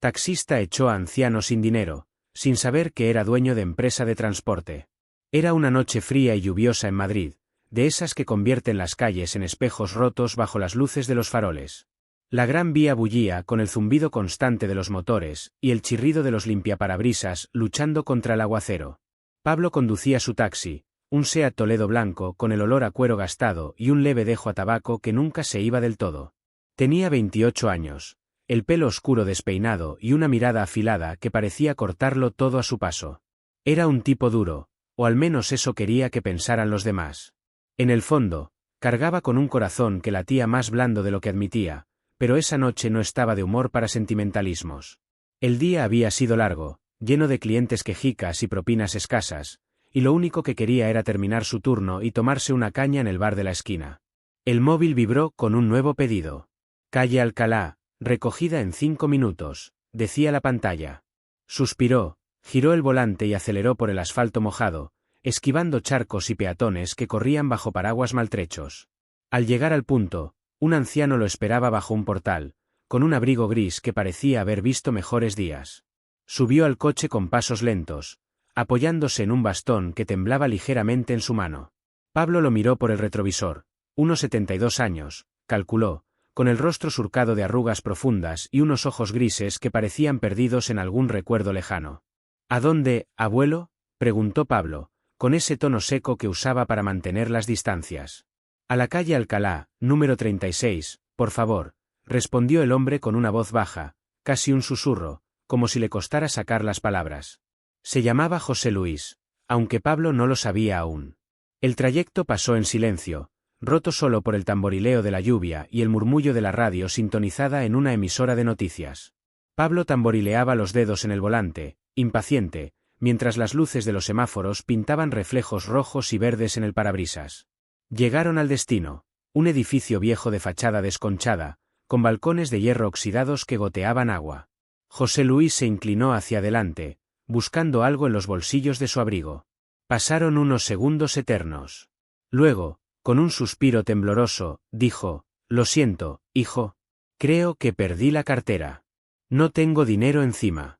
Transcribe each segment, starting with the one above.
Taxista echó a anciano sin dinero, sin saber que era dueño de empresa de transporte. Era una noche fría y lluviosa en Madrid, de esas que convierten las calles en espejos rotos bajo las luces de los faroles. La Gran Vía bullía con el zumbido constante de los motores y el chirrido de los limpiaparabrisas luchando contra el aguacero. Pablo conducía su taxi, un Seat Toledo blanco con el olor a cuero gastado y un leve dejo a tabaco que nunca se iba del todo. Tenía 28 años, el pelo oscuro despeinado y una mirada afilada que parecía cortarlo todo a su paso. Era un tipo duro, o al menos eso quería que pensaran los demás. En el fondo, cargaba con un corazón que latía más blando de lo que admitía, pero esa noche no estaba de humor para sentimentalismos. El día había sido largo, lleno de clientes quejicas y propinas escasas, y lo único que quería era terminar su turno y tomarse una caña en el bar de la esquina. El móvil vibró con un nuevo pedido. Calle Alcalá, recogida en 5 minutos, decía la pantalla. Suspiró, giró el volante y aceleró por el asfalto mojado, esquivando charcos y peatones que corrían bajo paraguas maltrechos. Al llegar al punto, un anciano lo esperaba bajo un portal, con un abrigo gris que parecía haber visto mejores días. Subió al coche con pasos lentos, apoyándose en un bastón que temblaba ligeramente en su mano. Pablo lo miró por el retrovisor, unos 72 años, calculó, con el rostro surcado de arrugas profundas y unos ojos grises que parecían perdidos en algún recuerdo lejano. ¿A dónde, abuelo?, preguntó Pablo, con ese tono seco que usaba para mantener las distancias. A la calle Alcalá, número 36, por favor, respondió el hombre con una voz baja, casi un susurro, como si le costara sacar las palabras. Se llamaba José Luis, aunque Pablo no lo sabía aún. El trayecto pasó en silencio, roto solo por el tamborileo de la lluvia y el murmullo de la radio sintonizada en una emisora de noticias. Pablo tamborileaba los dedos en el volante, impaciente, mientras las luces de los semáforos pintaban reflejos rojos y verdes en el parabrisas. Llegaron al destino, un edificio viejo de fachada desconchada, con balcones de hierro oxidados que goteaban agua. José Luis se inclinó hacia adelante, buscando algo en los bolsillos de su abrigo. Pasaron unos segundos eternos. Luego, con un suspiro tembloroso, dijo: «Lo siento, hijo. Creo que perdí la cartera. No tengo dinero encima».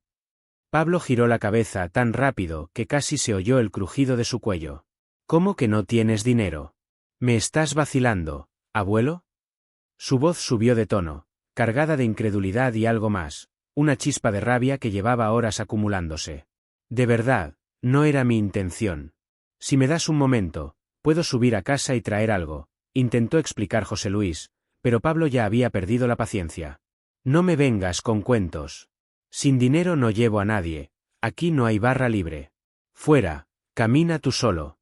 Pablo giró la cabeza tan rápido que casi se oyó el crujido de su cuello. «¿Cómo que no tienes dinero? ¿Me estás vacilando, abuelo?» Su voz subió de tono, cargada de incredulidad y algo más, una chispa de rabia que llevaba horas acumulándose. «De verdad, no era mi intención. Si me das un momento, puedo subir a casa y traer algo», intentó explicar José Luis, pero Pablo ya había perdido la paciencia. «No me vengas con cuentos. Sin dinero no llevo a nadie, aquí no hay barra libre. Fuera, camina tú solo».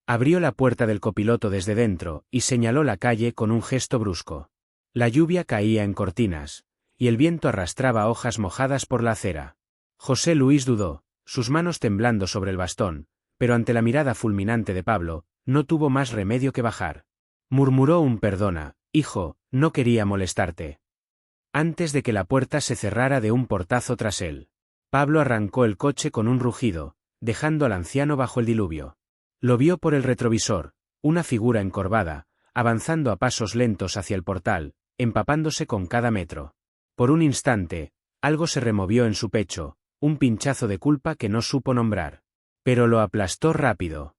Abrió la puerta del copiloto desde dentro y señaló la calle con un gesto brusco. La lluvia caía en cortinas, y el viento arrastraba hojas mojadas por la acera. José Luis dudó, sus manos temblando sobre el bastón, pero ante la mirada fulminante de Pablo, no tuvo más remedio que bajar. Murmuró un «perdona, hijo, no quería molestarte», antes de que la puerta se cerrara de un portazo tras él. Pablo arrancó el coche con un rugido, dejando al anciano bajo el diluvio. Lo vio por el retrovisor, una figura encorvada, avanzando a pasos lentos hacia el portal, empapándose con cada metro. Por un instante, algo se removió en su pecho, un pinchazo de culpa que no supo nombrar. Pero lo aplastó rápido.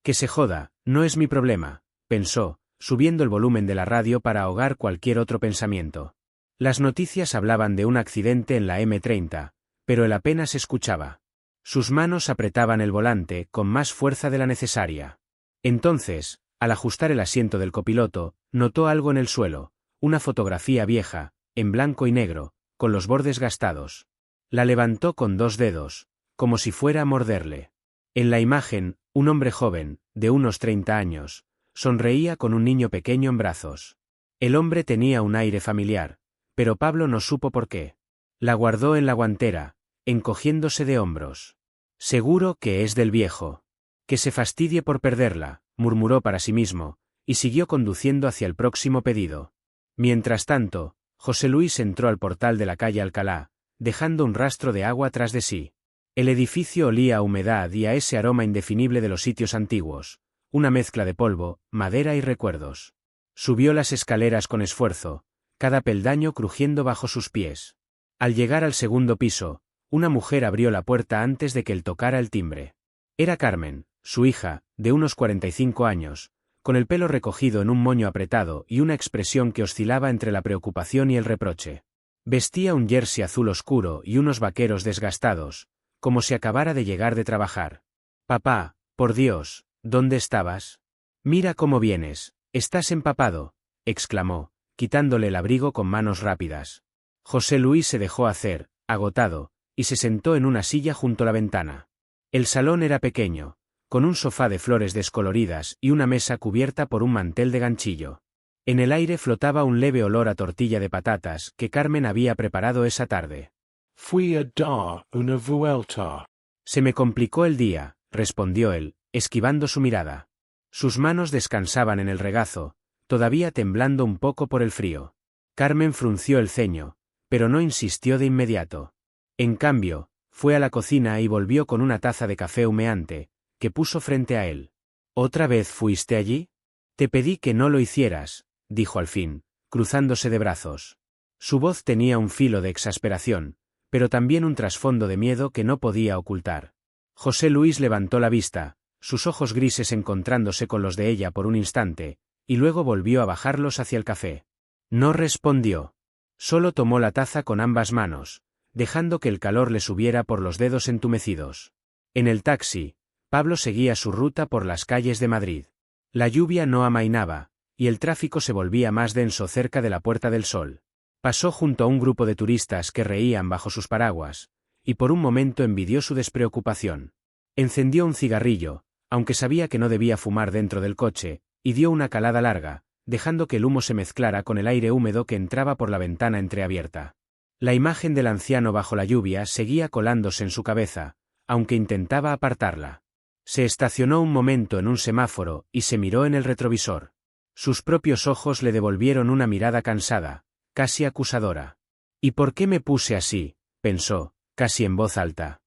«Que se joda, no es mi problema», pensó, subiendo el volumen de la radio para ahogar cualquier otro pensamiento. Las noticias hablaban de un accidente en la M30, pero él apenas escuchaba. Sus manos apretaban el volante con más fuerza de la necesaria. Entonces, al ajustar el asiento del copiloto, notó algo en el suelo, una fotografía vieja, en blanco y negro, con los bordes gastados. La levantó con 2 dedos, como si fuera a morderle. En la imagen, un hombre joven, de unos 30 años, sonreía con un niño pequeño en brazos. El hombre tenía un aire familiar, pero Pablo no supo por qué. La guardó en la guantera, encogiéndose de hombros. «Seguro que es del viejo. Que se fastidie por perderla», murmuró para sí mismo, y siguió conduciendo hacia el próximo pedido. Mientras tanto, José Luis entró al portal de la calle Alcalá, dejando un rastro de agua tras de sí. El edificio olía a humedad y a ese aroma indefinible de los sitios antiguos, una mezcla de polvo, madera y recuerdos. Subió las escaleras con esfuerzo, cada peldaño crujiendo bajo sus pies. Al llegar al segundo piso, una mujer abrió la puerta antes de que él tocara el timbre. Era Carmen, su hija, de unos 45 años, con el pelo recogido en un moño apretado y una expresión que oscilaba entre la preocupación y el reproche. Vestía un jersey azul oscuro y unos vaqueros desgastados, como si acabara de llegar de trabajar. «Papá, por Dios, ¿dónde estabas? Mira cómo vienes, estás empapado», exclamó, quitándole el abrigo con manos rápidas. José Luis se dejó hacer, agotado, y se sentó en una silla junto a la ventana. El salón era pequeño, con un sofá de flores descoloridas y una mesa cubierta por un mantel de ganchillo. En el aire flotaba un leve olor a tortilla de patatas que Carmen había preparado esa tarde. «Fui a dar una vuelta». Se me complicó el día, respondió él, esquivando su mirada. Sus manos descansaban en el regazo, todavía temblando un poco por el frío. Carmen frunció el ceño, pero no insistió de inmediato. En cambio, fue a la cocina y volvió con una taza de café humeante, que puso frente a él. «¿Otra vez fuiste allí? Te pedí que no lo hicieras», dijo al fin, cruzándose de brazos. Su voz tenía un filo de exasperación, pero también un trasfondo de miedo que no podía ocultar. José Luis levantó la vista, sus ojos grises encontrándose con los de ella por un instante, y luego volvió a bajarlos hacia el café. No respondió. Solo tomó la taza con ambas manos, dejando que el calor le subiera por los dedos entumecidos. En el taxi, Pablo seguía su ruta por las calles de Madrid. La lluvia no amainaba, y el tráfico se volvía más denso cerca de la Puerta del Sol. Pasó junto a un grupo de turistas que reían bajo sus paraguas, y por un momento envidió su despreocupación. Encendió un cigarrillo, aunque sabía que no debía fumar dentro del coche, y dio una calada larga, dejando que el humo se mezclara con el aire húmedo que entraba por la ventana entreabierta. La imagen del anciano bajo la lluvia seguía colándose en su cabeza, aunque intentaba apartarla. Se estacionó un momento en un semáforo y se miró en el retrovisor. Sus propios ojos le devolvieron una mirada cansada, casi acusadora. «¿Y por qué me puse así?», pensó, casi en voz alta.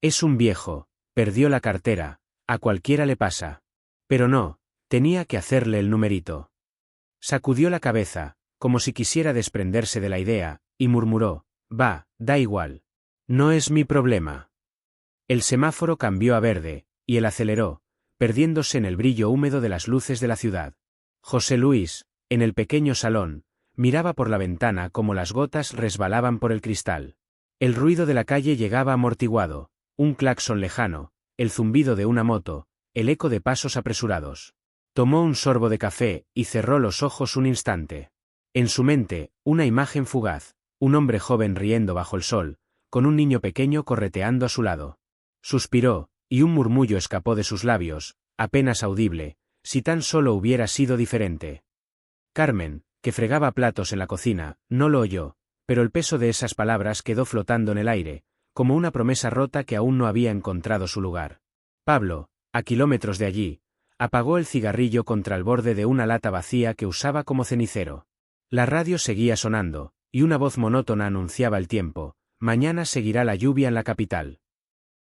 «Es un viejo, perdió la cartera, a cualquiera le pasa. Pero no, tenía que hacerle el numerito». Sacudió la cabeza, como si quisiera desprenderse de la idea, y murmuró: «Va, da igual. No es mi problema». El semáforo cambió a verde, y él aceleró, perdiéndose en el brillo húmedo de las luces de la ciudad. José Luis, en el pequeño salón, miraba por la ventana como las gotas resbalaban por el cristal. El ruido de la calle llegaba amortiguado, un claxon lejano, el zumbido de una moto, el eco de pasos apresurados. Tomó un sorbo de café y cerró los ojos un instante. En su mente, una imagen fugaz, un hombre joven riendo bajo el sol, con un niño pequeño correteando a su lado. Suspiró, y un murmullo escapó de sus labios, apenas audible: «Si tan solo hubiera sido diferente». Carmen, que fregaba platos en la cocina, no lo oyó, pero el peso de esas palabras quedó flotando en el aire, como una promesa rota que aún no había encontrado su lugar. Pablo, a kilómetros de allí, apagó el cigarrillo contra el borde de una lata vacía que usaba como cenicero. La radio seguía sonando, y una voz monótona anunciaba el tiempo: «Mañana seguirá la lluvia en la capital».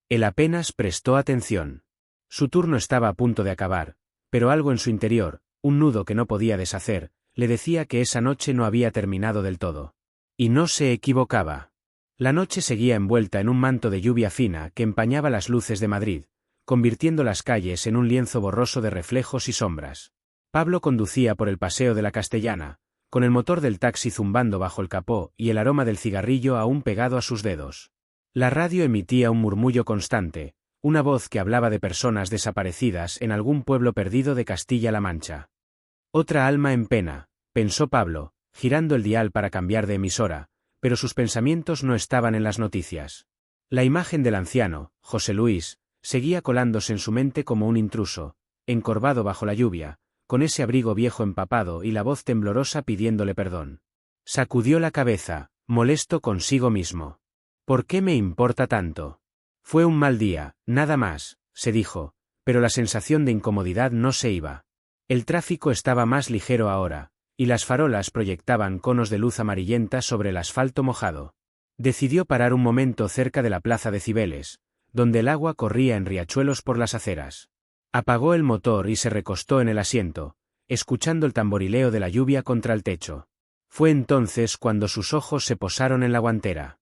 Él apenas prestó atención. Su turno estaba a punto de acabar, pero algo en su interior, un nudo que no podía deshacer, le decía que esa noche no había terminado del todo. Y no se equivocaba. La noche seguía envuelta en un manto de lluvia fina que empañaba las luces de Madrid, convirtiendo las calles en un lienzo borroso de reflejos y sombras. Pablo conducía por el paseo de la Castellana, con el motor del taxi zumbando bajo el capó y el aroma del cigarrillo aún pegado a sus dedos. La radio emitía un murmullo constante, una voz que hablaba de personas desaparecidas en algún pueblo perdido de Castilla-La Mancha. «Otra alma en pena», pensó Pablo, girando el dial para cambiar de emisora, pero sus pensamientos no estaban en las noticias. La imagen del anciano, José Luis, seguía colándose en su mente como un intruso, encorvado bajo la lluvia, con ese abrigo viejo empapado y la voz temblorosa pidiéndole perdón. Sacudió la cabeza, molesto consigo mismo. «¿Por qué me importa tanto? Fue un mal día, nada más», se dijo, pero la sensación de incomodidad no se iba. El tráfico estaba más ligero ahora, y las farolas proyectaban conos de luz amarillenta sobre el asfalto mojado. Decidió parar un momento cerca de la plaza de Cibeles, donde el agua corría en riachuelos por las aceras. Apagó el motor y se recostó en el asiento, escuchando el tamborileo de la lluvia contra el techo. Fue entonces cuando sus ojos se posaron en la guantera.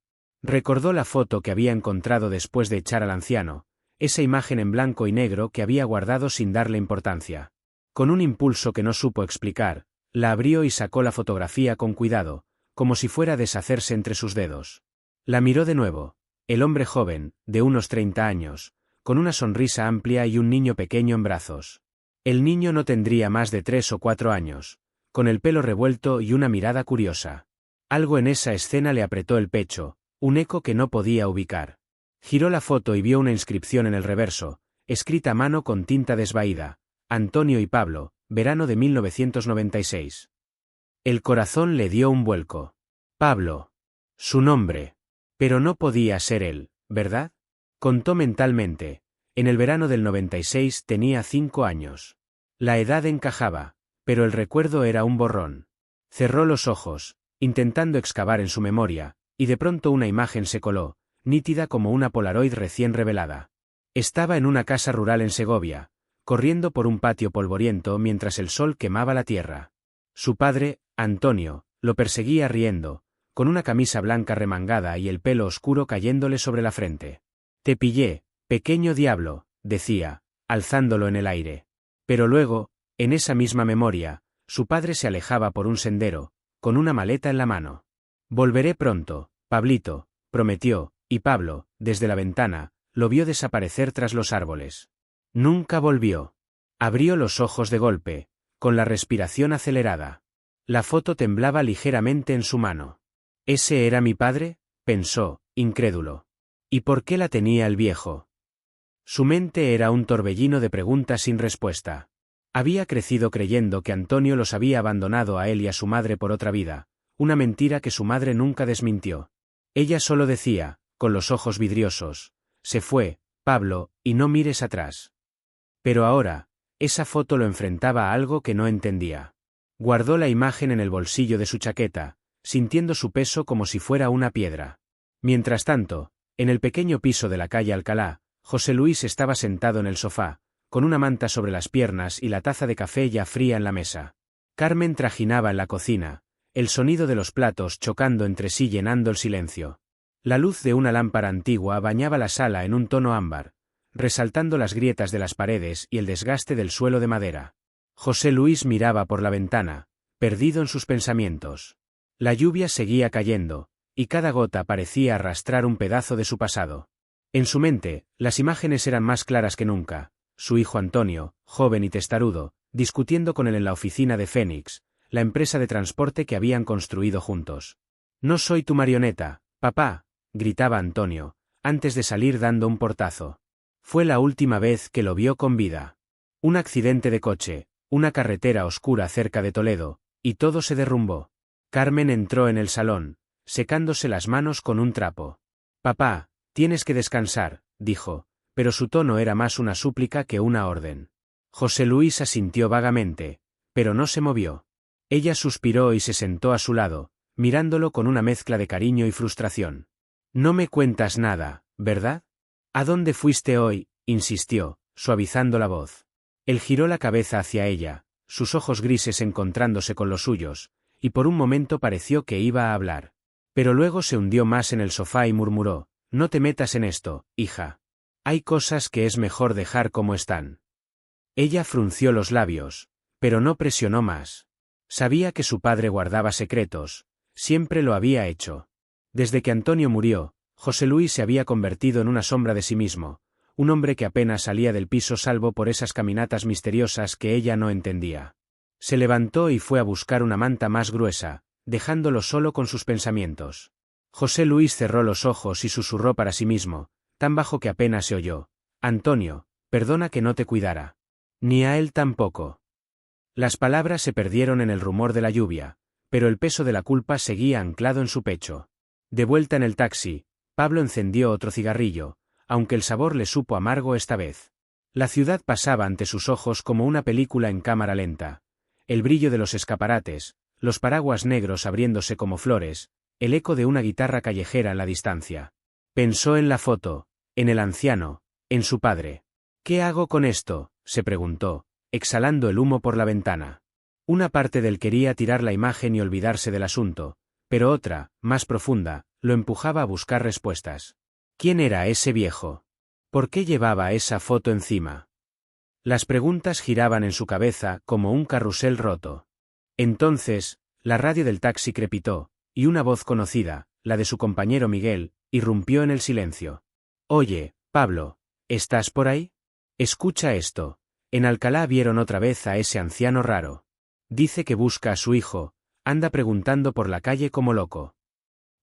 Recordó la foto que había encontrado después de echar al anciano, esa imagen en blanco y negro que había guardado sin darle importancia. Con un impulso que no supo explicar, la abrió y sacó la fotografía con cuidado, como si fuera a deshacerse entre sus dedos. La miró de nuevo. El hombre joven, de unos 30 años, con una sonrisa amplia y un niño pequeño en brazos. El niño no tendría más de 3 o 4 años, con el pelo revuelto y una mirada curiosa. Algo en esa escena le apretó el pecho, un eco que no podía ubicar. Giró la foto y vio una inscripción en el reverso, escrita a mano con tinta desvaída: Antonio y Pablo, verano de 1996. El corazón le dio un vuelco. Pablo. Su nombre. Pero no podía ser él, ¿verdad? Contó mentalmente. En el verano del 96 tenía 5 años. La edad encajaba, pero el recuerdo era un borrón. Cerró los ojos, intentando excavar en su memoria, y de pronto una imagen se coló, nítida como una Polaroid recién revelada. Estaba en una casa rural en Segovia, corriendo por un patio polvoriento mientras el sol quemaba la tierra. Su padre, Antonio, lo perseguía riendo, con una camisa blanca remangada y el pelo oscuro cayéndole sobre la frente. «Te pillé, pequeño diablo», decía, alzándolo en el aire. Pero luego, en esa misma memoria, su padre se alejaba por un sendero, con una maleta en la mano. «Volveré pronto, Pablito», prometió, y Pablo, desde la ventana, lo vio desaparecer tras los árboles. Nunca volvió. Abrió los ojos de golpe, con la respiración acelerada. La foto temblaba ligeramente en su mano. ¿Ese era mi padre?, pensó, incrédulo. ¿Y por qué la tenía el viejo? Su mente era un torbellino de preguntas sin respuesta. Había crecido creyendo que Antonio los había abandonado a él y a su madre por otra vida, una mentira que su madre nunca desmintió. Ella solo decía, con los ojos vidriosos: «Se fue, Pablo, y no mires atrás». Pero ahora, esa foto lo enfrentaba a algo que no entendía. Guardó la imagen en el bolsillo de su chaqueta, sintiendo su peso como si fuera una piedra. Mientras tanto, en el pequeño piso de la calle Alcalá, José Luis estaba sentado en el sofá, con una manta sobre las piernas y la taza de café ya fría en la mesa. Carmen trajinaba en la cocina, el sonido de los platos chocando entre sí llenando el silencio. La luz de una lámpara antigua bañaba la sala en un tono ámbar, resaltando las grietas de las paredes y el desgaste del suelo de madera. José Luis miraba por la ventana, perdido en sus pensamientos. La lluvia seguía cayendo, y cada gota parecía arrastrar un pedazo de su pasado. En su mente, las imágenes eran más claras que nunca: su hijo Antonio, joven y testarudo, discutiendo con él en la oficina de Fénix, la empresa de transporte que habían construido juntos. «No soy tu marioneta, papá», gritaba Antonio, antes de salir dando un portazo. Fue la última vez que lo vio con vida. Un accidente de coche, una carretera oscura cerca de Toledo, y todo se derrumbó. Carmen entró en el salón, secándose las manos con un trapo. «Papá, tienes que descansar», dijo, pero su tono era más una súplica que una orden. José Luis asintió vagamente, pero no se movió. Ella suspiró y se sentó a su lado, mirándolo con una mezcla de cariño y frustración. «No me cuentas nada, ¿verdad? ¿A dónde fuiste hoy?», insistió, suavizando la voz. Él giró la cabeza hacia ella, sus ojos grises encontrándose con los suyos, y por un momento pareció que iba a hablar. Pero luego se hundió más en el sofá y murmuró: «No te metas en esto, hija. Hay cosas que es mejor dejar como están». Ella frunció los labios, pero no presionó más. Sabía que su padre guardaba secretos, siempre lo había hecho. Desde que Antonio murió, José Luis se había convertido en una sombra de sí mismo, un hombre que apenas salía del piso salvo por esas caminatas misteriosas que ella no entendía. Se levantó y fue a buscar una manta más gruesa, dejándolo solo con sus pensamientos. José Luis cerró los ojos y susurró para sí mismo, tan bajo que apenas se oyó: «Antonio, perdona que no te cuidara. Ni a él tampoco». Las palabras se perdieron en el rumor de la lluvia, pero el peso de la culpa seguía anclado en su pecho. De vuelta en el taxi, Pablo encendió otro cigarrillo, aunque el sabor le supo amargo esta vez. La ciudad pasaba ante sus ojos como una película en cámara lenta. El brillo de los escaparates, los paraguas negros abriéndose como flores, el eco de una guitarra callejera en la distancia. Pensó en la foto, en el anciano, en su padre. «¿Qué hago con esto?», se preguntó, exhalando el humo por la ventana. Una parte de él quería tirar la imagen y olvidarse del asunto, pero otra, más profunda, lo empujaba a buscar respuestas. ¿Quién era ese viejo? ¿Por qué llevaba esa foto encima? Las preguntas giraban en su cabeza como un carrusel roto. Entonces, la radio del taxi crepitó, y una voz conocida, la de su compañero Miguel, irrumpió en el silencio. «Oye, Pablo, ¿estás por ahí? Escucha esto. En Alcalá vieron otra vez a ese anciano raro. Dice que busca a su hijo, anda preguntando por la calle como loco».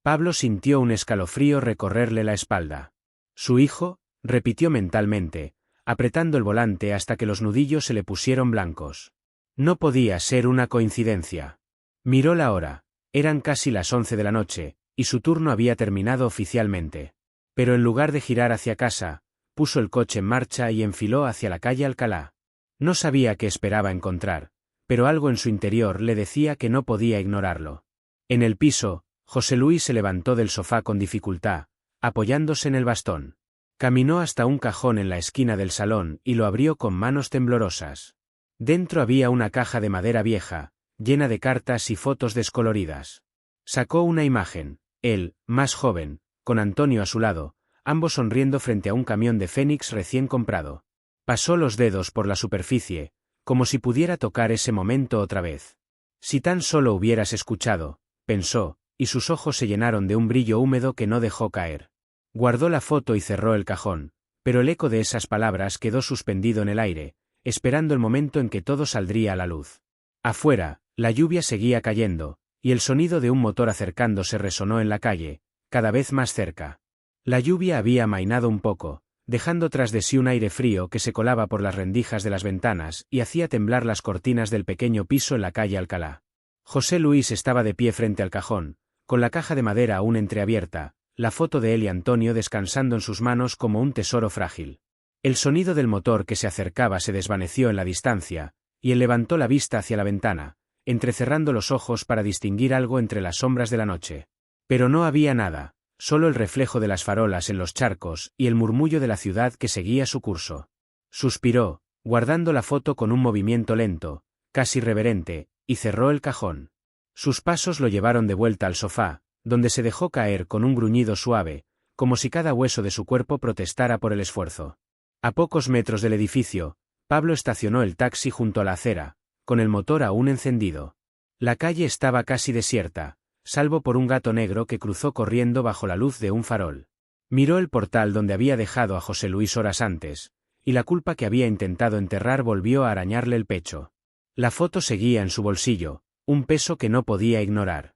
Pablo sintió un escalofrío recorrerle la espalda. «¿Su hijo?», repitió mentalmente, apretando el volante hasta que los nudillos se le pusieron blancos. No podía ser una coincidencia. Miró la hora. Eran casi las 11 de la noche, y su turno había terminado oficialmente. Pero en lugar de girar hacia casa, puso el coche en marcha y enfiló hacia la calle Alcalá. No sabía qué esperaba encontrar, pero algo en su interior le decía que no podía ignorarlo. En el piso, José Luis se levantó del sofá con dificultad, apoyándose en el bastón. Caminó hasta un cajón en la esquina del salón y lo abrió con manos temblorosas. Dentro había una caja de madera vieja, llena de cartas y fotos descoloridas. Sacó una imagen, él, más joven, con Antonio a su lado, ambos sonriendo frente a un camión de Fénix recién comprado. Pasó los dedos por la superficie, como si pudiera tocar ese momento otra vez. Si tan solo hubieras escuchado, pensó, y sus ojos se llenaron de un brillo húmedo que no dejó caer. Guardó la foto y cerró el cajón, pero el eco de esas palabras quedó suspendido en el aire, esperando el momento en que todo saldría a la luz. Afuera, la lluvia seguía cayendo, y el sonido de un motor acercándose resonó en la calle, cada vez más cerca. La lluvia había amainado un poco, dejando tras de sí un aire frío que se colaba por las rendijas de las ventanas y hacía temblar las cortinas del pequeño piso en la calle Alcalá. José Luis estaba de pie frente al cajón, con la caja de madera aún entreabierta, la foto de él y Antonio descansando en sus manos como un tesoro frágil. El sonido del motor que se acercaba se desvaneció en la distancia, y él levantó la vista hacia la ventana, entrecerrando los ojos para distinguir algo entre las sombras de la noche. Pero no había nada, solo el reflejo de las farolas en los charcos y el murmullo de la ciudad que seguía su curso. Suspiró, guardando la foto con un movimiento lento, casi reverente, y cerró el cajón. Sus pasos lo llevaron de vuelta al sofá, donde se dejó caer con un gruñido suave, como si cada hueso de su cuerpo protestara por el esfuerzo. A pocos metros del edificio, Pablo estacionó el taxi junto a la acera, con el motor aún encendido. La calle estaba casi desierta, salvo por un gato negro que cruzó corriendo bajo la luz de un farol. Miró el portal donde había dejado a José Luis horas antes, y la culpa que había intentado enterrar volvió a arañarle el pecho. La foto seguía en su bolsillo, un peso que no podía ignorar.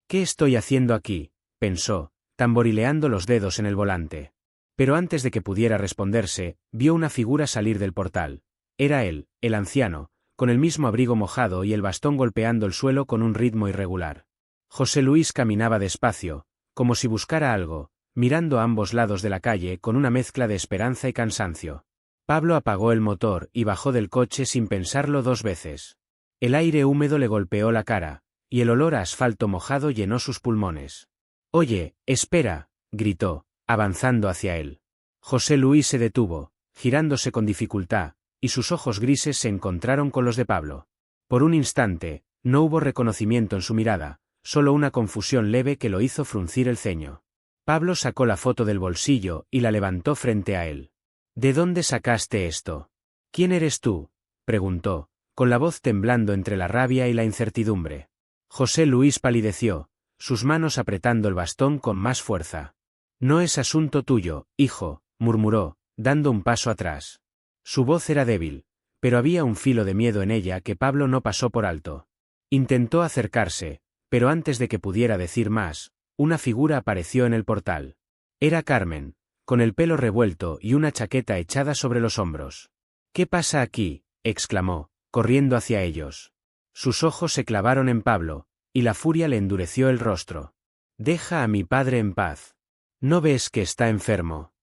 «¿Qué estoy haciendo aquí?», pensó, tamborileando los dedos en el volante. Pero antes de que pudiera responderse, vio una figura salir del portal. Era él, el anciano, con el mismo abrigo mojado y el bastón golpeando el suelo con un ritmo irregular. José Luis caminaba despacio, como si buscara algo, mirando a ambos lados de la calle con una mezcla de esperanza y cansancio. Pablo apagó el motor y bajó del coche sin pensarlo dos veces. El aire húmedo le golpeó la cara, y el olor a asfalto mojado llenó sus pulmones. «Oye, espera», gritó, avanzando hacia él. José Luis se detuvo, girándose con dificultad, y sus ojos grises se encontraron con los de Pablo. Por un instante, no hubo reconocimiento en su mirada, solo una confusión leve que lo hizo fruncir el ceño. Pablo sacó la foto del bolsillo y la levantó frente a él. «¿De dónde sacaste esto? ¿Quién eres tú?», preguntó, con la voz temblando entre la rabia y la incertidumbre. José Luis palideció, sus manos apretando el bastón con más fuerza. «No es asunto tuyo, hijo», murmuró, dando un paso atrás. Su voz era débil, pero había un filo de miedo en ella que Pablo no pasó por alto. Intentó acercarse, pero antes de que pudiera decir más, una figura apareció en el portal. Era Carmen, con el pelo revuelto y una chaqueta echada sobre los hombros. «¿Qué pasa aquí?», exclamó, corriendo hacia ellos. Sus ojos se clavaron en Pablo, y la furia le endureció el rostro. «Deja a mi padre en paz. ¿No ves que está enfermo?».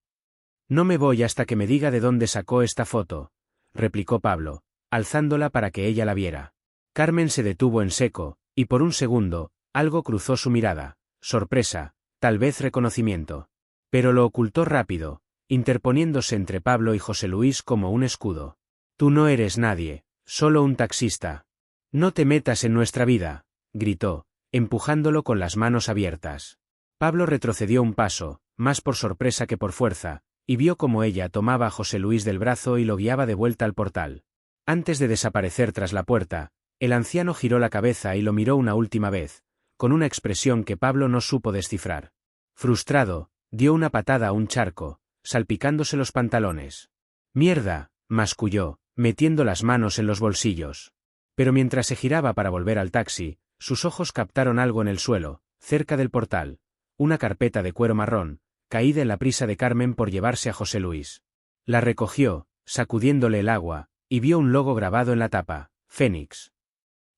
«No me voy hasta que me diga de dónde sacó esta foto», replicó Pablo, alzándola para que ella la viera. Carmen se detuvo en seco, y por un segundo, algo cruzó su mirada, sorpresa, tal vez reconocimiento. Pero lo ocultó rápido, interponiéndose entre Pablo y José Luis como un escudo. «Tú no eres nadie, solo un taxista. No te metas en nuestra vida», gritó, empujándolo con las manos abiertas. Pablo retrocedió un paso, más por sorpresa que por fuerza, y vio cómo ella tomaba a José Luis del brazo y lo guiaba de vuelta al portal. Antes de desaparecer tras la puerta, el anciano giró la cabeza y lo miró una última vez, con una expresión que Pablo no supo descifrar. Frustrado, dio una patada a un charco, salpicándose los pantalones. «¡Mierda!», masculló, metiendo las manos en los bolsillos. Pero mientras se giraba para volver al taxi, sus ojos captaron algo en el suelo, cerca del portal, una carpeta de cuero marrón, caída en la prisa de Carmen por llevarse a José Luis. La recogió, sacudiéndole el agua, y vio un logo grabado en la tapa, Fénix.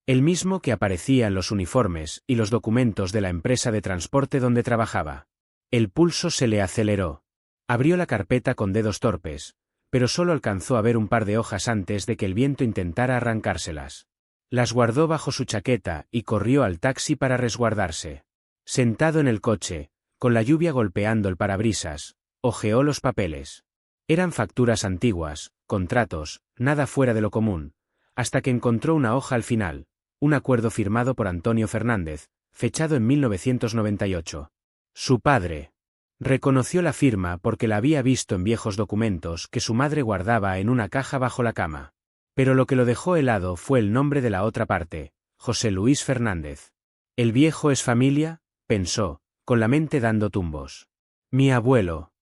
El mismo que aparecía en los uniformes y los documentos de la empresa de transporte donde trabajaba. El pulso se le aceleró. Abrió la carpeta con dedos torpes, pero solo alcanzó a ver un par de hojas antes de que el viento intentara arrancárselas. Las guardó bajo su chaqueta y corrió al taxi para resguardarse. Sentado en el coche, con la lluvia golpeando el parabrisas, hojeó los papeles. Eran facturas antiguas, contratos, nada fuera de lo común, hasta que encontró una hoja al final, un acuerdo firmado por Antonio Fernández, fechado en 1998. Su padre. Reconoció la firma porque la había visto en viejos documentos que su madre guardaba en una caja bajo la cama. Pero lo que lo dejó helado fue el nombre de la otra parte, José Luis Fernández. ¿El viejo es familia?, pensó, con la mente dando tumbos. Mi abuelo.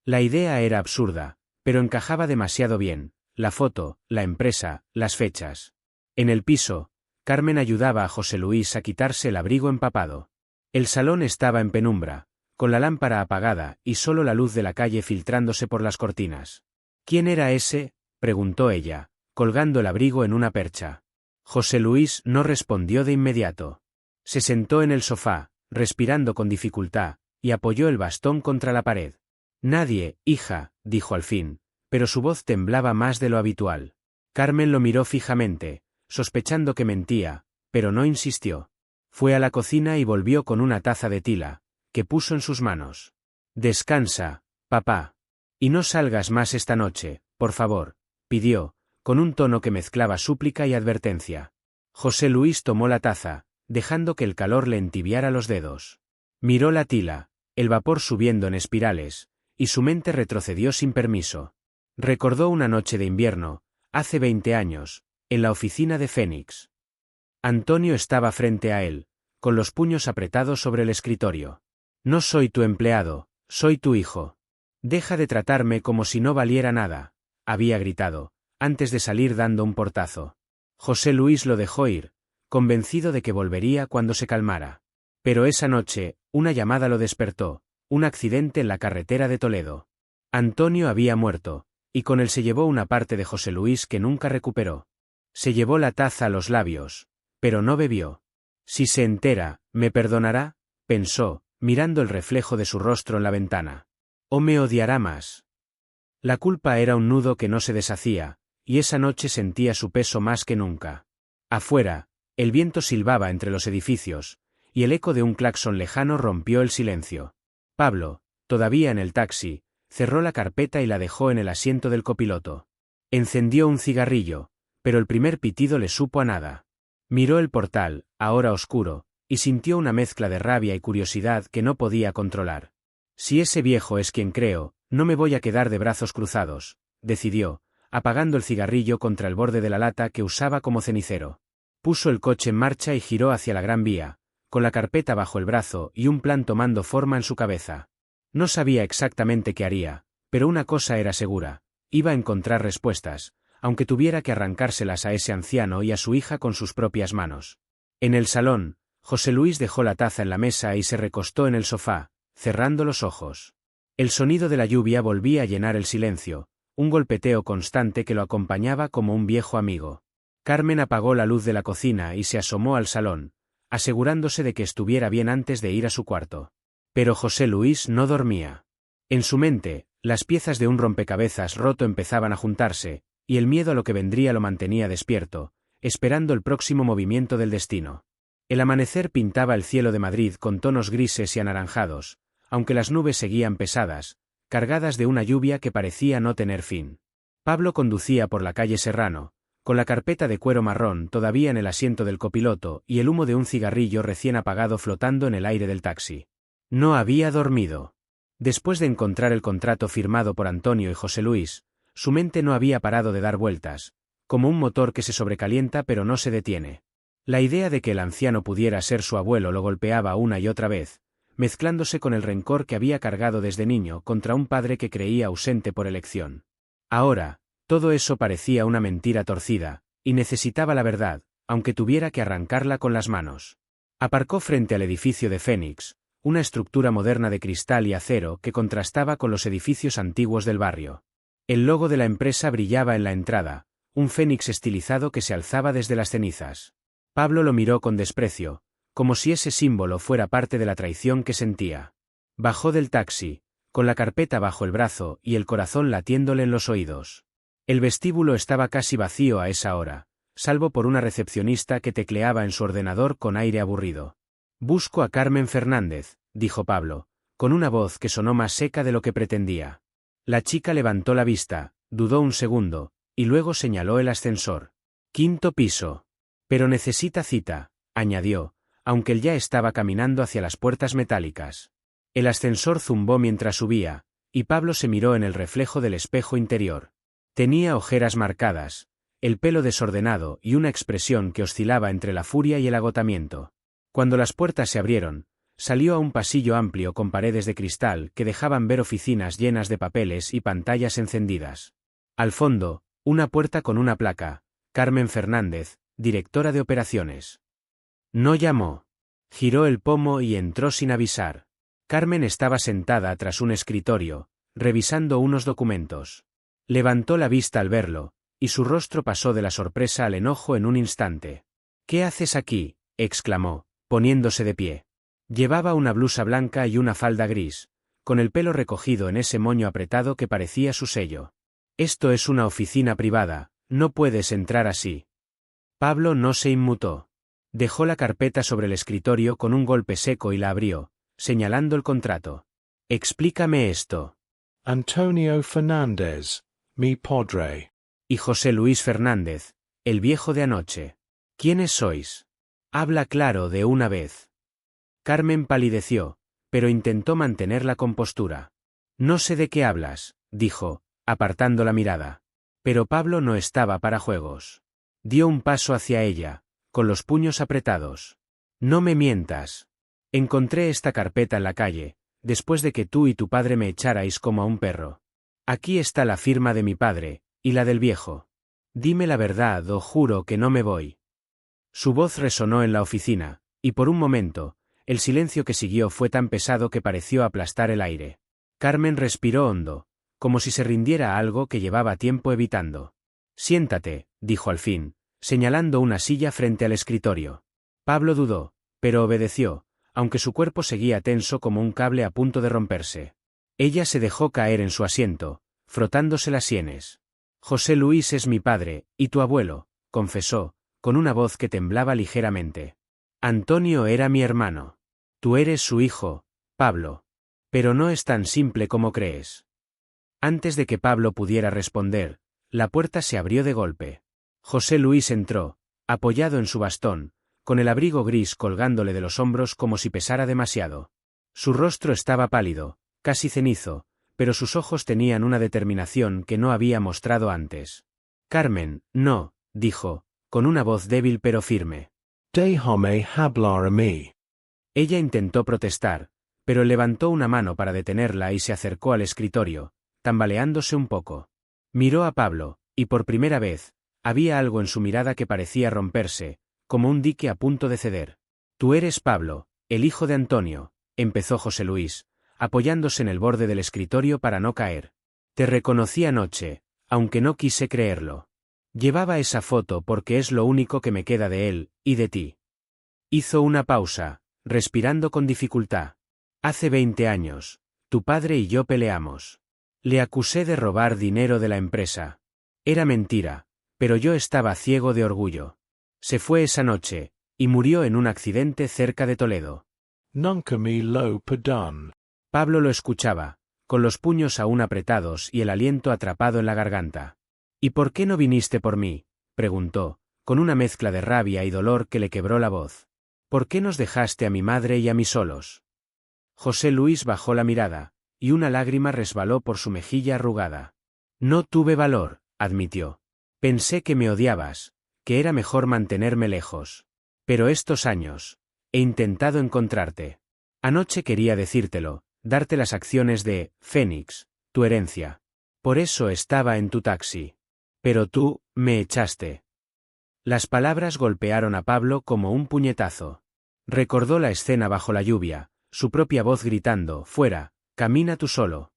La idea era absurda, pero encajaba demasiado bien, la foto, la empresa, las fechas. En el piso, Carmen ayudaba a José Luis a quitarse el abrigo empapado. El salón estaba en penumbra, con la lámpara apagada y solo la luz de la calle filtrándose por las cortinas. ¿Quién era ese?, preguntó ella, colgando el abrigo en una percha. José Luis no respondió de inmediato. Se sentó en el sofá, respirando con dificultad, y apoyó el bastón contra la pared. Nadie, hija, dijo al fin, pero su voz temblaba más de lo habitual. Carmen lo miró fijamente, sospechando que mentía, pero no insistió. Fue a la cocina y volvió con una taza de tila, que puso en sus manos. Descansa, papá. Y no salgas más esta noche, por favor, pidió, con un tono que mezclaba súplica y advertencia. José Luis tomó la taza, dejando que el calor le entibiara los dedos. Miró la tila, el vapor subiendo en espirales, y su mente retrocedió sin permiso. Recordó una noche de invierno, hace 20 años, en la oficina de Fénix. Antonio estaba frente a él, con los puños apretados sobre el escritorio. No soy tu empleado, soy tu hijo. Deja de tratarme como si no valiera nada, había gritado, antes de salir dando un portazo. José Luis lo dejó ir, convencido de que volvería cuando se calmara. Pero esa noche, una llamada lo despertó, un accidente en la carretera de Toledo. Antonio había muerto, y con él se llevó una parte de José Luis que nunca recuperó. Se llevó la taza a los labios, pero no bebió. Si se entera, ¿me perdonará?, pensó, mirando el reflejo de su rostro en la ventana. ¿O me odiará más? La culpa era un nudo que no se deshacía, y esa noche sentía su peso más que nunca. Afuera, el viento silbaba entre los edificios, y el eco de un claxon lejano rompió el silencio. Pablo, todavía en el taxi, cerró la carpeta y la dejó en el asiento del copiloto. Encendió un cigarrillo, pero el primer pitido le supo a nada. Miró el portal, ahora oscuro, y sintió una mezcla de rabia y curiosidad que no podía controlar. Si ese viejo es quien creo, no me voy a quedar de brazos cruzados, decidió, apagando el cigarrillo contra el borde de la lata que usaba como cenicero. Puso el coche en marcha y giró hacia la Gran Vía, con la carpeta bajo el brazo y un plan tomando forma en su cabeza. No sabía exactamente qué haría, pero una cosa era segura, iba a encontrar respuestas, aunque tuviera que arrancárselas a ese anciano y a su hija con sus propias manos. En el salón, José Luis dejó la taza en la mesa y se recostó en el sofá, cerrando los ojos. El sonido de la lluvia volvía a llenar el silencio, un golpeteo constante que lo acompañaba como un viejo amigo. Carmen apagó la luz de la cocina y se asomó al salón, asegurándose de que estuviera bien antes de ir a su cuarto. Pero José Luis no dormía. En su mente, las piezas de un rompecabezas roto empezaban a juntarse, y el miedo a lo que vendría lo mantenía despierto, esperando el próximo movimiento del destino. El amanecer pintaba el cielo de Madrid con tonos grises y anaranjados, aunque las nubes seguían pesadas, cargadas de una lluvia que parecía no tener fin. Pablo conducía por la calle Serrano, con la carpeta de cuero marrón todavía en el asiento del copiloto y el humo de un cigarrillo recién apagado flotando en el aire del taxi. No había dormido. Después de encontrar el contrato firmado por Antonio y José Luis, su mente no había parado de dar vueltas, como un motor que se sobrecalienta pero no se detiene. La idea de que el anciano pudiera ser su abuelo lo golpeaba una y otra vez, mezclándose con el rencor que había cargado desde niño contra un padre que creía ausente por elección. Ahora, todo eso parecía una mentira torcida, y necesitaba la verdad, aunque tuviera que arrancarla con las manos. Aparcó frente al edificio de Fénix, una estructura moderna de cristal y acero que contrastaba con los edificios antiguos del barrio. El logo de la empresa brillaba en la entrada, un fénix estilizado que se alzaba desde las cenizas. Pablo lo miró con desprecio, como si ese símbolo fuera parte de la traición que sentía. Bajó del taxi, con la carpeta bajo el brazo y el corazón latiéndole en los oídos. El vestíbulo estaba casi vacío a esa hora, salvo por una recepcionista que tecleaba en su ordenador con aire aburrido. «Busco a Carmen Fernández», dijo Pablo, con una voz que sonó más seca de lo que pretendía. La chica levantó la vista, dudó un segundo, y luego señaló el ascensor. «Quinto piso. Pero necesita cita», añadió, aunque él ya estaba caminando hacia las puertas metálicas. El ascensor zumbó mientras subía, y Pablo se miró en el reflejo del espejo interior. Tenía ojeras marcadas, el pelo desordenado y una expresión que oscilaba entre la furia y el agotamiento. Cuando las puertas se abrieron, salió a un pasillo amplio con paredes de cristal que dejaban ver oficinas llenas de papeles y pantallas encendidas. Al fondo, una puerta con una placa, Carmen Fernández, directora de operaciones. No llamó. Giró el pomo y entró sin avisar. Carmen estaba sentada tras un escritorio, revisando unos documentos. Levantó la vista al verlo, y su rostro pasó de la sorpresa al enojo en un instante. «¿Qué haces aquí?», exclamó, poniéndose de pie. Llevaba una blusa blanca y una falda gris, con el pelo recogido en ese moño apretado que parecía su sello. «Esto es una oficina privada, no puedes entrar así». Pablo no se inmutó. Dejó la carpeta sobre el escritorio con un golpe seco y la abrió, señalando el contrato. «Explícame esto». Antonio Fernández, mi padre. «Y José Luis Fernández, el viejo de anoche. ¿Quiénes sois? Habla claro de una vez». Carmen palideció, pero intentó mantener la compostura. «No sé de qué hablas», dijo, apartando la mirada. Pero Pablo no estaba para juegos. Dio un paso hacia ella, con los puños apretados. «No me mientas. Encontré esta carpeta en la calle, después de que tú y tu padre me echarais como a un perro. Aquí está la firma de mi padre, y la del viejo. Dime la verdad o juro que no me voy». Su voz resonó en la oficina, y por un momento, el silencio que siguió fue tan pesado que pareció aplastar el aire. Carmen respiró hondo, como si se rindiera a algo que llevaba tiempo evitando. «Siéntate», dijo al fin, señalando una silla frente al escritorio. Pablo dudó, pero obedeció, aunque su cuerpo seguía tenso como un cable a punto de romperse. Ella se dejó caer en su asiento, frotándose las sienes. «José Luis es mi padre, y tu abuelo», confesó, con una voz que temblaba ligeramente. «Antonio era mi hermano. Tú eres su hijo, Pablo. Pero no es tan simple como crees». Antes de que Pablo pudiera responder, la puerta se abrió de golpe. José Luis entró, apoyado en su bastón, con el abrigo gris colgándole de los hombros como si pesara demasiado. Su rostro estaba pálido, casi cenizo, pero sus ojos tenían una determinación que no había mostrado antes. «Carmen, no», dijo, con una voz débil pero firme. «Déjame hablar a mí». Ella intentó protestar, pero levantó una mano para detenerla y se acercó al escritorio, tambaleándose un poco. Miró a Pablo, y por primera vez, había algo en su mirada que parecía romperse, como un dique a punto de ceder. «Tú eres Pablo, el hijo de Antonio», empezó José Luis, apoyándose en el borde del escritorio para no caer. «Te reconocí anoche, aunque no quise creerlo. Llevaba esa foto porque es lo único que me queda de él, y de ti». Hizo una pausa, respirando con dificultad. «Hace 20 años, tu padre y yo peleamos. Le acusé de robar dinero de la empresa. Era mentira, pero yo estaba ciego de orgullo. Se fue esa noche, y murió en un accidente cerca de Toledo». «Nunca me lo perdón». Pablo lo escuchaba, con los puños aún apretados y el aliento atrapado en la garganta. «¿Y por qué no viniste por mí?», preguntó, con una mezcla de rabia y dolor que le quebró la voz. «¿Por qué nos dejaste a mi madre y a mí solos?». José Luis bajó la mirada, y una lágrima resbaló por su mejilla arrugada. No tuve valor, admitió. Pensé que me odiabas, que era mejor mantenerme lejos. Pero estos años, he intentado encontrarte. Anoche quería decírtelo, darte las acciones de Fénix, tu herencia. Por eso estaba en tu taxi. Pero tú, me echaste. Las palabras golpearon a Pablo como un puñetazo. Recordó la escena bajo la lluvia, su propia voz gritando, fuera, camina tú solo.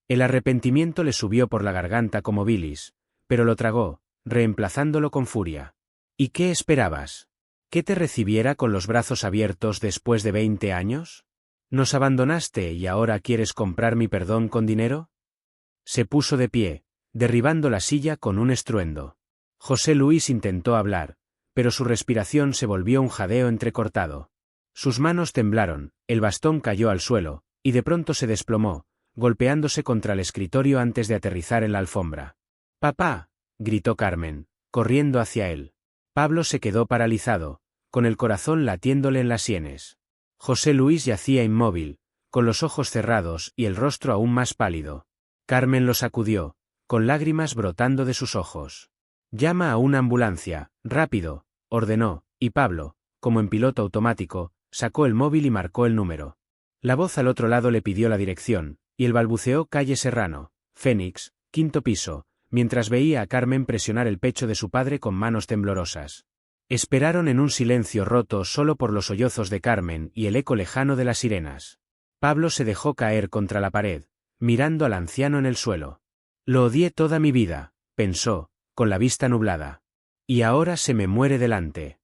El arrepentimiento le subió por la garganta como bilis, pero lo tragó, reemplazándolo con furia. ¿Y qué esperabas? ¿Que te recibiera con los brazos abiertos después de 20 años? ¿Nos abandonaste y ahora quieres comprar mi perdón con dinero? Se puso de pie, derribando la silla con un estruendo. José Luis intentó hablar, pero su respiración se volvió un jadeo entrecortado. Sus manos temblaron, el bastón cayó al suelo, y de pronto se desplomó, golpeándose contra el escritorio antes de aterrizar en la alfombra. «¡Papá!», gritó Carmen, corriendo hacia él. Pablo se quedó paralizado, con el corazón latiéndole en las sienes. José Luis yacía inmóvil, con los ojos cerrados y el rostro aún más pálido. Carmen lo sacudió, con lágrimas brotando de sus ojos. «Llama a una ambulancia, rápido», ordenó, y Pablo, como en piloto automático, sacó el móvil y marcó el número. La voz al otro lado le pidió la dirección, y él balbuceó calle Serrano, Fénix, 5º piso, mientras veía a Carmen presionar el pecho de su padre con manos temblorosas. Esperaron en un silencio roto solo por los sollozos de Carmen y el eco lejano de las sirenas. Pablo se dejó caer contra la pared, mirando al anciano en el suelo. Lo odié toda mi vida, pensó, con la vista nublada. Y ahora se me muere delante.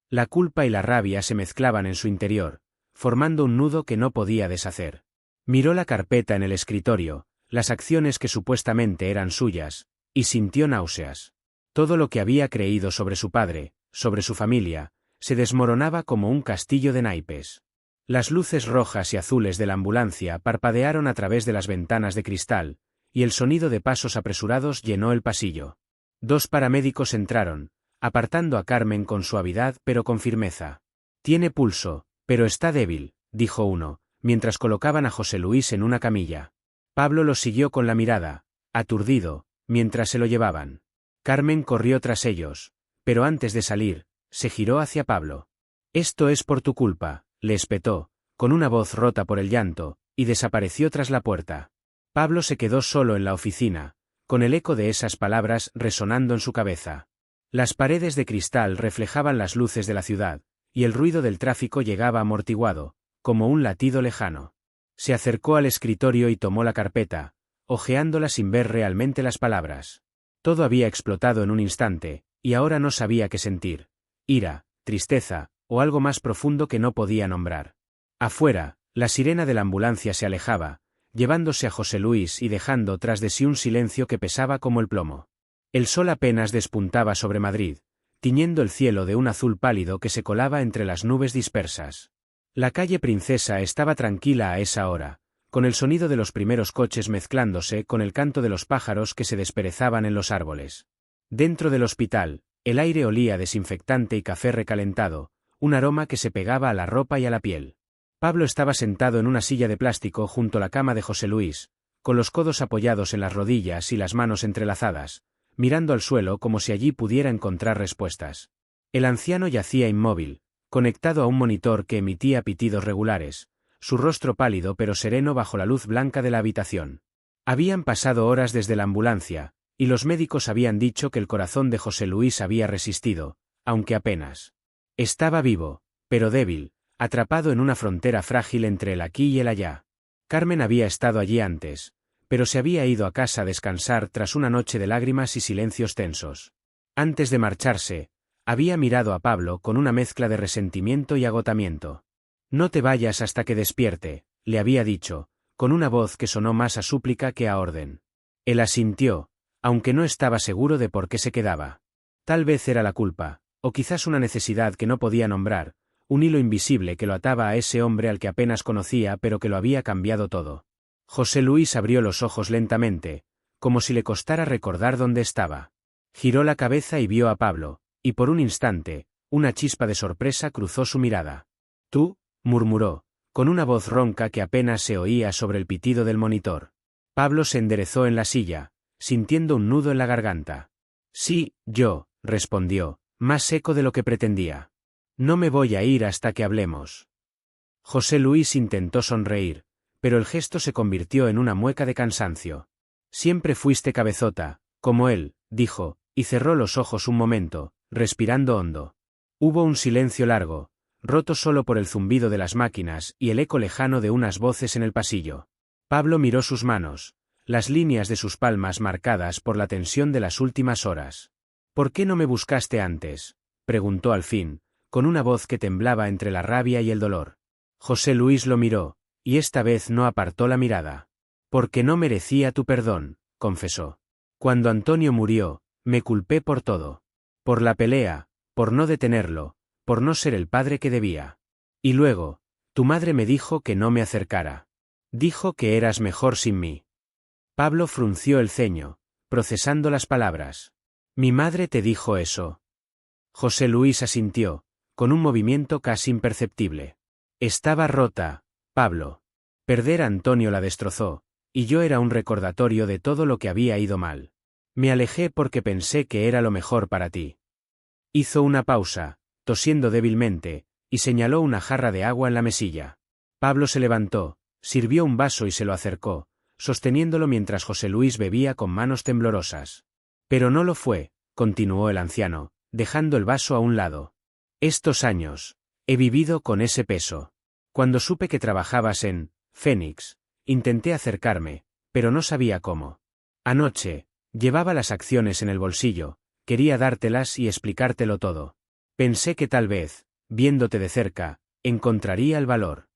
La culpa y la rabia se mezclaban en su interior, formando un nudo que no podía deshacer. Miró la carpeta en el escritorio, las acciones que supuestamente eran suyas, y sintió náuseas. Todo lo que había creído sobre su padre, sobre su familia, se desmoronaba como un castillo de naipes. Las luces rojas y azules de la ambulancia parpadearon a través de las ventanas de cristal, y el sonido de pasos apresurados llenó el pasillo. 2 paramédicos entraron, apartando a Carmen con suavidad pero con firmeza. «Tiene pulso, pero está débil», dijo uno, mientras colocaban a José Luis en una camilla. Pablo los siguió con la mirada, aturdido, mientras se lo llevaban. Carmen corrió tras ellos, pero antes de salir, se giró hacia Pablo. «Esto es por tu culpa», le espetó, con una voz rota por el llanto, y desapareció tras la puerta. Pablo se quedó solo en la oficina, con el eco de esas palabras resonando en su cabeza. Las paredes de cristal reflejaban las luces de la ciudad, y el ruido del tráfico llegaba amortiguado, como un latido lejano. Se acercó al escritorio y tomó la carpeta, hojeándola sin ver realmente las palabras. Todo había explotado en un instante, y ahora no sabía qué sentir: ira, tristeza, o algo más profundo que no podía nombrar. Afuera, la sirena de la ambulancia se alejaba, llevándose a José Luis y dejando tras de sí un silencio que pesaba como el plomo. El sol apenas despuntaba sobre Madrid, tiñendo el cielo de un azul pálido que se colaba entre las nubes dispersas. La calle Princesa estaba tranquila a esa hora, con el sonido de los primeros coches mezclándose con el canto de los pájaros que se desperezaban en los árboles. Dentro del hospital, el aire olía a desinfectante y café recalentado, un aroma que se pegaba a la ropa y a la piel. Pablo estaba sentado en una silla de plástico junto a la cama de José Luis, con los codos apoyados en las rodillas y las manos entrelazadas, mirando al suelo como si allí pudiera encontrar respuestas. El anciano yacía inmóvil, conectado a un monitor que emitía pitidos regulares, su rostro pálido pero sereno bajo la luz blanca de la habitación. Habían pasado horas desde la ambulancia, y los médicos habían dicho que el corazón de José Luis había resistido, aunque apenas. Estaba vivo, pero débil, atrapado en una frontera frágil entre el aquí y el allá. Carmen había estado allí antes, pero se había ido a casa a descansar tras una noche de lágrimas y silencios tensos. Antes de marcharse, había mirado a Pablo con una mezcla de resentimiento y agotamiento. «No te vayas hasta que despierte», le había dicho, con una voz que sonó más a súplica que a orden. Él asintió, aunque no estaba seguro de por qué se quedaba. Tal vez era la culpa, o quizás una necesidad que no podía nombrar, un hilo invisible que lo ataba a ese hombre al que apenas conocía pero que lo había cambiado todo. José Luis abrió los ojos lentamente, como si le costara recordar dónde estaba. Giró la cabeza y vio a Pablo, y por un instante, una chispa de sorpresa cruzó su mirada. «¿Tú?», murmuró, con una voz ronca que apenas se oía sobre el pitido del monitor. Pablo se enderezó en la silla, sintiendo un nudo en la garganta. Sí, yo, respondió, más seco de lo que pretendía. No me voy a ir hasta que hablemos. José Luis intentó sonreír, pero el gesto se convirtió en una mueca de cansancio. Siempre fuiste cabezota, como él, dijo, y cerró los ojos un momento, respirando hondo. Hubo un silencio largo, roto solo por el zumbido de las máquinas y el eco lejano de unas voces en el pasillo. Pablo miró sus manos, las líneas de sus palmas marcadas por la tensión de las últimas horas. ¿Por qué no me buscaste antes?, preguntó al fin, con una voz que temblaba entre la rabia y el dolor. José Luis lo miró, y esta vez no apartó la mirada. Porque no merecía tu perdón, confesó. Cuando Antonio murió, me culpé por todo. Por la pelea, por no detenerlo, por no ser el padre que debía. Y luego, tu madre me dijo que no me acercara. Dijo que eras mejor sin mí. Pablo frunció el ceño, procesando las palabras. ¿Mi madre te dijo eso? José Luis asintió, con un movimiento casi imperceptible. Estaba rota, Pablo. Perder a Antonio la destrozó, y yo era un recordatorio de todo lo que había ido mal. Me alejé porque pensé que era lo mejor para ti. Hizo una pausa, tosiendo débilmente, y señaló una jarra de agua en la mesilla. Pablo se levantó, sirvió un vaso y se lo acercó, sosteniéndolo mientras José Luis bebía con manos temblorosas. Pero no lo fue, continuó el anciano, dejando el vaso a un lado. Estos años, he vivido con ese peso. Cuando supe que trabajabas en Phoenix, intenté acercarme, pero no sabía cómo. Anoche, llevaba las acciones en el bolsillo, quería dártelas y explicártelo todo. Pensé que tal vez, viéndote de cerca, encontraría el valor.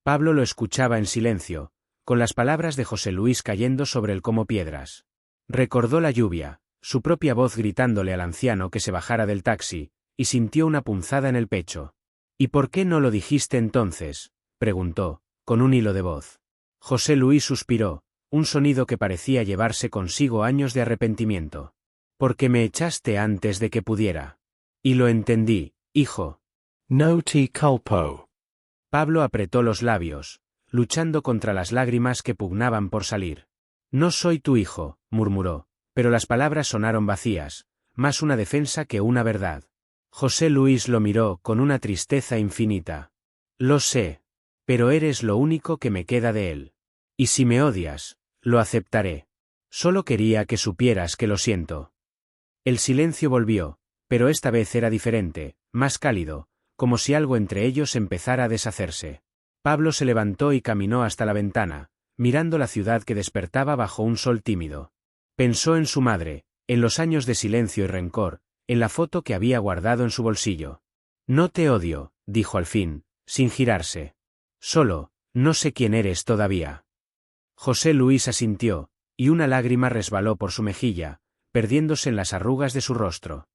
Pablo lo escuchaba en silencio, con las palabras de José Luis cayendo sobre él como piedras. Recordó la lluvia, su propia voz gritándole al anciano que se bajara del taxi, y sintió una punzada en el pecho. ¿Y por qué no lo dijiste entonces?, preguntó, con un hilo de voz. José Luis suspiró, un sonido que parecía llevarse consigo años de arrepentimiento. Porque me echaste antes de que pudiera. Y lo entendí, hijo. No te culpo. Pablo apretó los labios, luchando contra las lágrimas que pugnaban por salir. No soy tu hijo, murmuró, pero las palabras sonaron vacías, más una defensa que una verdad. José Luis lo miró con una tristeza infinita. Lo sé. Pero eres lo único que me queda de él. Y si me odias, lo aceptaré. Solo quería que supieras que lo siento. El silencio volvió, pero esta vez era diferente, más cálido, como si algo entre ellos empezara a deshacerse. Pablo se levantó y caminó hasta la ventana, mirando la ciudad que despertaba bajo un sol tímido. Pensó en su madre, en los años de silencio y rencor, en la foto que había guardado en su bolsillo. No te odio, dijo al fin, sin girarse. Solo, no sé quién eres todavía. José Luis asintió, y una lágrima resbaló por su mejilla, perdiéndose en las arrugas de su rostro.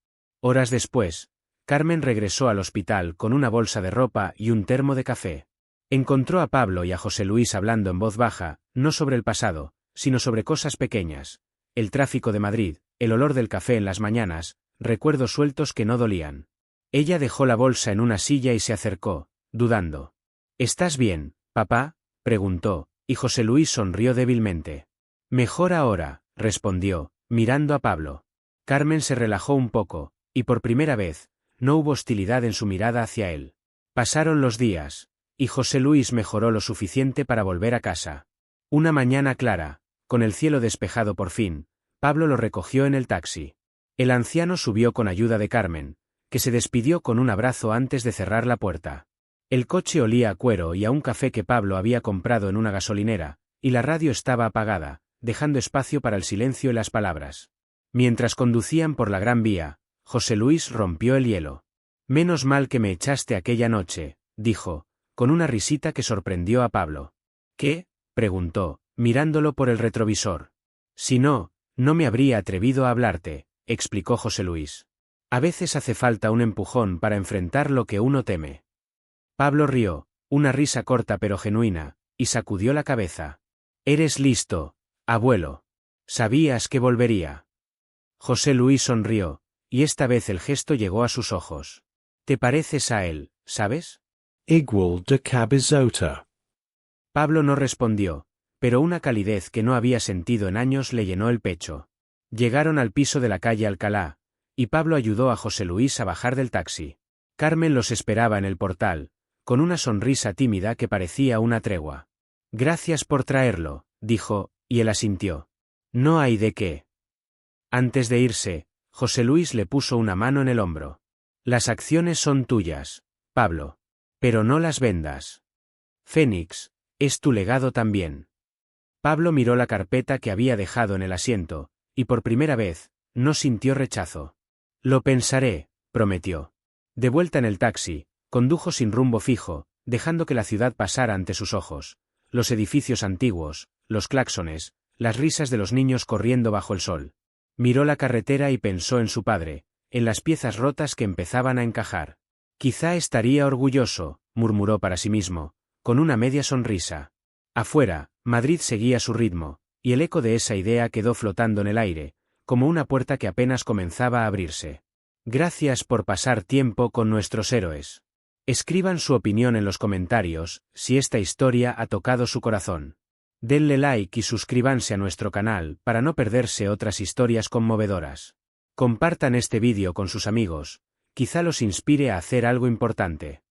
Horas después, Carmen regresó al hospital con una bolsa de ropa y un termo de café. Encontró a Pablo y a José Luis hablando en voz baja, no sobre el pasado, sino sobre cosas pequeñas, el tráfico de Madrid, el olor del café en las mañanas, recuerdos sueltos que no dolían. Ella dejó la bolsa en una silla y se acercó, dudando. ¿Estás bien, papá?, preguntó, y José Luis sonrió débilmente. Mejor ahora, respondió, mirando a Pablo. Carmen se relajó un poco, y por primera vez, no hubo hostilidad en su mirada hacia él. Pasaron los días, y José Luis mejoró lo suficiente para volver a casa. Una mañana clara, con el cielo despejado por fin, Pablo lo recogió en el taxi. El anciano subió con ayuda de Carmen, que se despidió con un abrazo antes de cerrar la puerta. El coche olía a cuero y a un café que Pablo había comprado en una gasolinera, y la radio estaba apagada, dejando espacio para el silencio y las palabras. Mientras conducían por la Gran Vía, José Luis rompió el hielo. Menos mal que me echaste aquella noche, dijo, con una risita que sorprendió a Pablo. ¿Qué?, preguntó, mirándolo por el retrovisor. Si no, no me habría atrevido a hablarte, explicó José Luis. A veces hace falta un empujón para enfrentar lo que uno teme. Pablo rió, una risa corta pero genuina, y sacudió la cabeza. Eres listo, abuelo. Sabías que volvería. José Luis sonrió, y esta vez el gesto llegó a sus ojos. Te pareces a él, ¿sabes? Igual de cabezota. Pablo no respondió, pero una calidez que no había sentido en años le llenó el pecho. Llegaron al piso de la calle Alcalá, y Pablo ayudó a José Luis a bajar del taxi. Carmen los esperaba en el portal, con una sonrisa tímida que parecía una tregua. Gracias por traerlo, dijo, y él asintió. No hay de qué. Antes de irse, José Luis le puso una mano en el hombro. Las acciones son tuyas, Pablo. Pero no las vendas. Fénix, es tu legado también. Pablo miró la carpeta que había dejado en el asiento, y por primera vez, no sintió rechazo. Lo pensaré, prometió. De vuelta en el taxi, condujo sin rumbo fijo, dejando que la ciudad pasara ante sus ojos. Los edificios antiguos, los claxones, las risas de los niños corriendo bajo el sol. Miró la carretera y pensó en su padre, en las piezas rotas que empezaban a encajar. Quizá estaría orgulloso, murmuró para sí mismo, con una media sonrisa. Afuera, Madrid seguía su ritmo, y el eco de esa idea quedó flotando en el aire, como una puerta que apenas comenzaba a abrirse. Gracias por pasar tiempo con nuestros héroes. Escriban su opinión en los comentarios, si esta historia ha tocado su corazón. Denle like y suscríbanse a nuestro canal para no perderse otras historias conmovedoras. Compartan este vídeo con sus amigos, quizá los inspire a hacer algo importante.